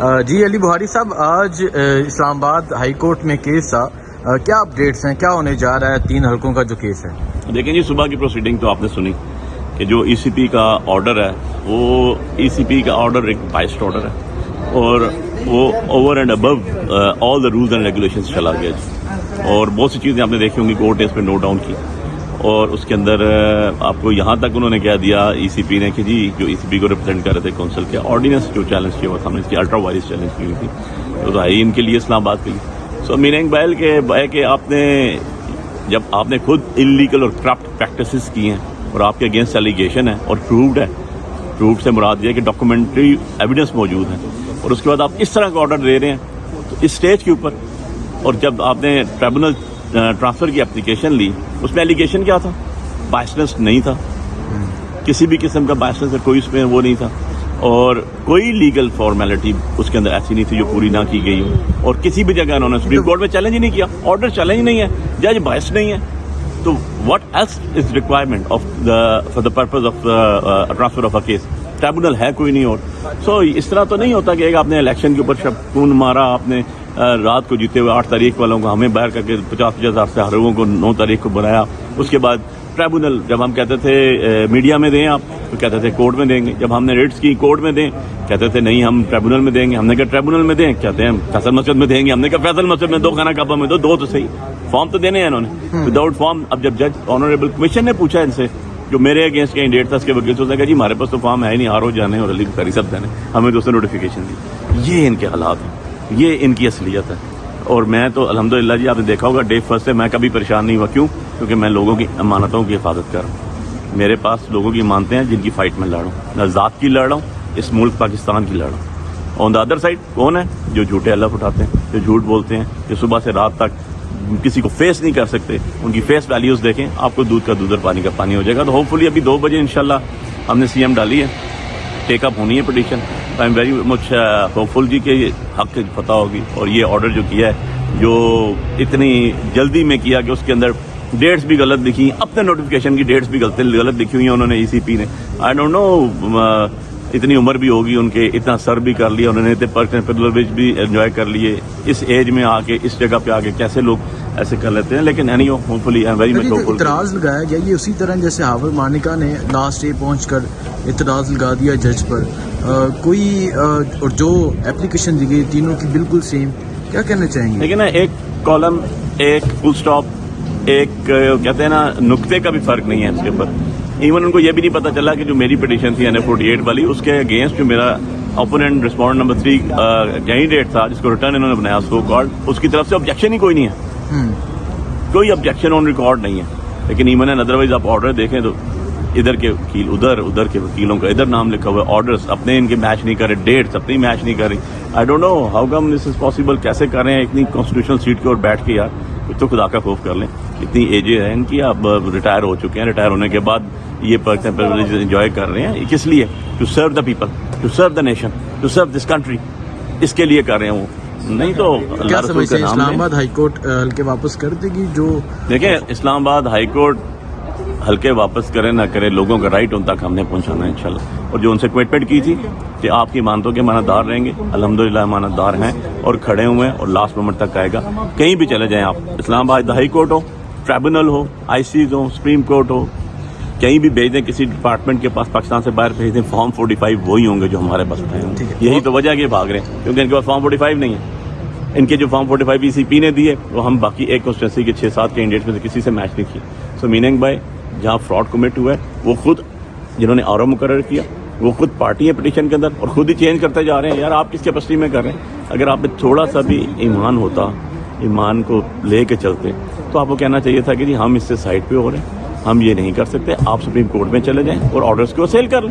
جی علی بخاری صاحب، آج اسلام آباد ہائی کورٹ میں کیس تھا، کیا اپڈیٹس ہیں، کیا ہونے جا رہا ہے 3 حلقوں کا جو کیس ہے؟ دیکھیں جی، صبح کی پروسیڈنگ تو آپ نے سنی کہ جو ای سی پی کا آرڈر ہے وہ ای سی پی کا آرڈر ایک بائسڈ آرڈر ہے اور وہ over and above all the rules and regulations چلا گیا جی. اور بہت سی چیزیں آپ نے دیکھی ہوں گی، کورٹ نے اس پہ نوٹ ڈاؤن کی اور اس کے اندر آپ کو یہاں تک انہوں نے کہہ دیا ای سی پی نے کہ جی جو ای سی پی کو ریپرزینٹ کر رہے تھے کونسل کے آرڈیننس جو چیلنج کیا ہوا تھا، ہم نے اس کی الٹرا وائرس چیلنج کی ہوئی تھی، تو ہے ان کے لیے اسلام آباد کے لیے. سو میننگ بہل کہ آپ نے جب آپ نے خود انلیگل اور کرپٹ پریکٹسز کی ہیں اور آپ کے اگینسٹ ایلیگیشن ہے اور پرووڈ سے مراد یہ کہ ڈاکومنٹری ایویڈنس موجود ہے اور اس کے بعد آپ اس طرح کا آرڈر دے رہے ہیں تو اس اسٹیج کے اوپر، اور جب آپ نے ٹریبونل ٹرانسفر کی اپلیکیشن لی اس میں ایلیگیشن کیا تھا؟ بائسنس نہیں تھا، کسی بھی قسم کا بائسنس کوئی اس میں وہ نہیں تھا اور کوئی لیگل فارمیلٹی اس کے اندر ایسی نہیں تھی جو پوری نہ کی گئی ہو، اور کسی بھی جگہ انہوں نے سپریم کورٹ میں چیلنج ہی نہیں کیا. آرڈر چیلنج نہیں ہے، جج بائس نہیں ہے، تو what else is requirement for the purpose of transfer of a case? Tribunal ہے کوئی نہیں. اور سو اس طرح تو نہیں ہوتا کہ آپ نے الیکشن کے اوپر خون مارا، آپ نے رات کو جیتے ہوئے 8 تاریخ والوں کو ہمیں باہر کر کے 50,000 سے ہر لوگوں کو 9 تاریخ کو بنایا. اس کے بعد ٹریبونل جب ہم کہتے تھے میڈیا میں دیں آپ تو کہتے تھے کورٹ میں دیں گے، جب ہم نے ریٹس کی کورٹ میں دیں کہتے تھے نہیں ہم ٹریبونل میں دیں گے. ہم نے کہا ٹریبونل میں دیں، کہتے ہیں فیصل مسجد میں دیں گے. ہم نے کہا فیصل مسجد میں دو، خانہ کعبہ میں دو تو صحیح، فارم تو دینے ہیں انہوں نے وداؤٹ فارم. اب جب جج آنریبل کمیشن نے پوچھا ان سے جو میرے اگینسٹ کینڈیڈیٹ تھا اس کے وکیل سے، اس نے کہا جی ہمارے پاس تو فارم ہے ہی نہیں، آر جانے اور علی بخاری صاحب جانے، ہمیں تو اس نے نوٹیفیکیشن دی. یہ ان کے حالات ہیں، یہ ان کی اصلیت ہے. اور میں تو الحمدللہ جی آپ نے دیکھا ہوگا ڈے فرسٹ سے میں کبھی پریشان نہیں ہوا. کیوں؟ کیونکہ میں لوگوں کی امانتوں کی حفاظت کر رہا ہوں. میرے پاس لوگوں کی امانتیں ہیں جن کی فائٹ میں لڑ رہا ہوں، میں ذات کی لڑ رہا ہوں، اس ملک پاکستان کی لڑ رہا ہوں. آن دا ادر سائڈ کون ہے؟ جو جھوٹے الف اٹھاتے ہیں، جو جھوٹ بولتے ہیں، جو صبح سے رات تک کسی کو فیس نہیں کر سکتے. ان کی فیس ویلیوز دیکھیں، آپ کو دودھ کا دودھ اور پانی کا پانی ہو جائے گا. تو ہوپ فلی ابھی 2 بجے انشاءاللہ ہم نے سی ایم ڈالی ہے، ٹیک اپ ہونی ہے petition. I am very much hopeful جی کہ حق کی فتح ہوگی. اور یہ آرڈر جو کیا ہے، جو اتنی جلدی میں کیا کہ اس کے اندر ڈیٹس بھی غلط لکھی، اپنے نوٹیفیکیشن کی ڈیٹس بھی غلط لکھی ہوئی ہیں انہوں نے ای سی پی نے. آئی ڈونٹ نو اتنی عمر بھی ہوگی ان کے، اتنا سر بھی کر لیا انہوں نے، اتنے پرچیز بھی انجوائے کر لیے. اس ایج میں آ کے اس جگہ پہ آ کے کیسے لوگ ایسے کر لیتے ہیں؟ لیکن any hopefully I am very much hopeful. اعتراض لگایا گیا یہ اسی طرح جیسے ہاور مانیکا نے لاسٹ ڈے پہنچ کر اعتراض لگا دیا جج پر، کوئی اور جو اپلیکیشن دی گئی تینوں کی بالکل سیم، کیا کہنا چاہیں گے؟ لیکن نا ایک کالم، ایک فل سٹاپ، ایک کہتے ہیں نا نقطے کا بھی فرق نہیں ہے اس کے اوپر. ایون ان کو یہ بھی نہیں پتا چلا کہ جو میری پٹیشن تھی NA-48 والی، اس کے اگینسٹ جو میرا اوپوننٹ رسپونڈنٹ نمبر 3 کینڈیڈیٹ تھا جس کو ریٹرن انہوں نے بنایا سو کالڈ، اس کی طرف سے آبجیکشن ہی کوئی نہیں ہے، کوئی آبجیکشن آن ریکارڈ نہیں ہے. لیکن ایون ادروائز آپ آرڈر دیکھیں تو ادھر کے وکیل ادھر کے وکیلوں کا ادھر نام لکھا ہوا ہے، آرڈرز اپنے ان کے میچ نہیں کر رہے، ڈیٹس اپنی میچ نہیں کر رہی. I don't know how come this is possible, کیسے کر رہے ہیں اتنی کانسٹیٹیوشنل سیٹ کے اور بیٹھ کے. یار کچھ تو خدا کا خوف کر لیں، اتنی ایجیں ہیں ان کی، اب ریٹائر ہو چکے ہیں، ریٹائر ہونے کے بعد یہ پرکس اینڈ پریویلیجز انجوائے کر رہے ہیں. کس لیے؟ To serve the people, to serve the nation, to serve this country, اس کے لیے کر رہے ہیں. وہ نہیں تو کیا سمجھتے ہیں اسلام آباد ہائی کورٹ حلقے واپس کر دے گی؟ جو دیکھیں اسلام آباد ہائی کورٹ حلقے واپس کرے نہ کرے، لوگوں کا رائٹ ان تک ہم نے پہنچانا ہے انشاءاللہ. اور جو ان سے کمٹمنٹ کی تھی کہ آپ کی مانتوں کے امانت دار رہیں گے، الحمدللہ امانت دار ہیں اور کھڑے ہوئے ہیں اور لاسٹ مومنٹ تک آئے گا. کہیں بھی چلے جائیں آپ، اسلام آباد ہائی کورٹ ہو، ٹریبونل ہو، آئی سیز ہو، سپریم کورٹ ہو، کہیں بھی بھیج دیں کسی ڈپارٹمنٹ کے پاس، پاکستان سے باہر بھیج دیں، فارم 45 وہی ہوں گے جو ہمارے پاس ہیں. یہی تو وجہ کہ بھاگ رہے ہیں کیونکہ ان کے پاس فارم 45 نہیں ہے. ان کے جو فارم 45 ای سی پی نے دیے وہ ہم باقی ایک کانسٹیٹوینسی کے 6-7 کینڈیڈیٹ میں سے کسی سے میچ نہیں کیے. سو میننگ بائی جہاں فراڈ کمٹ ہوا ہے وہ خود جنہوں نے آر او مقرر کیا وہ خود پارٹی ہے پٹیشن کے اندر اور خود ہی چینج کرتے جا رہے ہیں. یار آپ کس کیپیسٹی میں کر رہے ہیں؟ اگر آپ میں تھوڑا سا بھی ایمان ہوتا، ایمان کو لے کے چلتے تو آپ کو کہنا چاہیے تھا کہ جی ہم اس سے سائڈ پہ ہو رہے ہیں، ہم یہ نہیں کر سکتے، آپ سپریم کورٹ میں چلے جائیں اور آرڈرز کو سیل کر لیں.